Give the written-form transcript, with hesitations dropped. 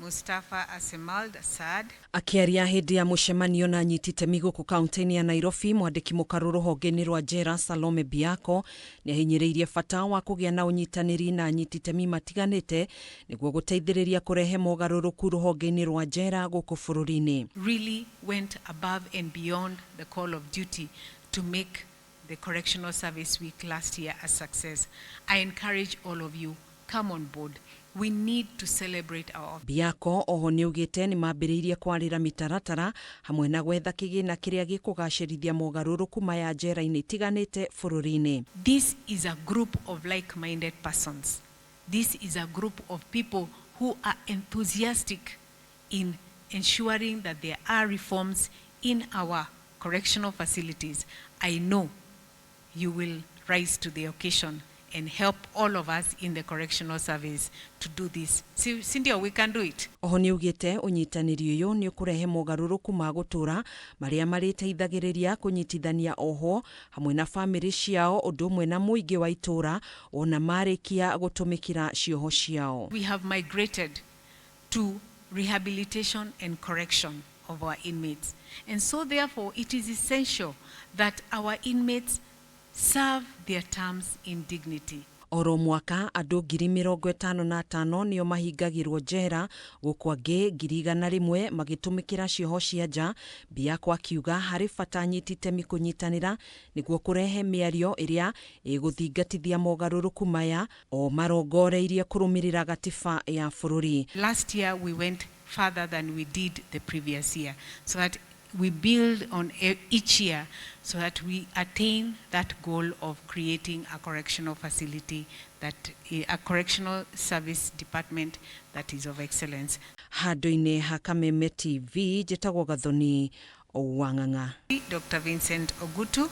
Mustafa Asemald Asad. Akiaria hindi ya mucemanio na anyiti itemi guku kaunti-ini ya Nairobi, mwandiki mukaru ruhonge-ini rwa NJERA SALOME BEACCO ni ahinyiriirie bata wa kugia na unyitaniri na anyiti itemi matiganite niguo guteithiriria kurehe mogaruruku ruhonge-ini rwa NJERA guku bururi-ini. Really went above and beyond the call of duty to make the Correctional Service Week last year a success. I encourage all of you, come on board. We need to celebrate our... BEACCO oho niugite ni mambiriirie kwarira mitaratara hamwe na gwetha kigina kiria gikugacirithia mogaruruku maya njera-ini itiganite bururi-ini. This is a group of like-minded persons. This is a group of people who are enthusiastic in ensuring that there are reforms in our correctional facilities. I know you will rise to the occasion and help all of us in the correctional service to do this. Cynthia, we can do it. Oho niugite unyitaniri uyu ni ukurehe mogaruruku ma gutura maria mariteithagiriria kunyitithania oho hamwe na family ciao undu umwe na muingi wa itura ona marikia gutumikira cioho ciao. We have migrated to rehabilitation and correction of our inmates, and so therefore it is essential that our inmates serve their terms in dignity. Oro mwaka andu 55,000 nio mahingagirwo njera guku angi 100,000 magitumikira cioho cia nja. BEACCO akiuga hari bata anyiti itemi kunyitanira niguo kurehe miario iria iguthingatithia mogaruruku maya o marongoreirie kurumirira gatiba ya bururi. Last year we went further than we did the previous year, so that we build on each year so that we attain that goal of creating a correctional facility, a correctional service department that is of excellence. Handu-ini ha Kameme TV, njitagwo Gathoni Wang'ang'a. Dr. Vincent Ogutu.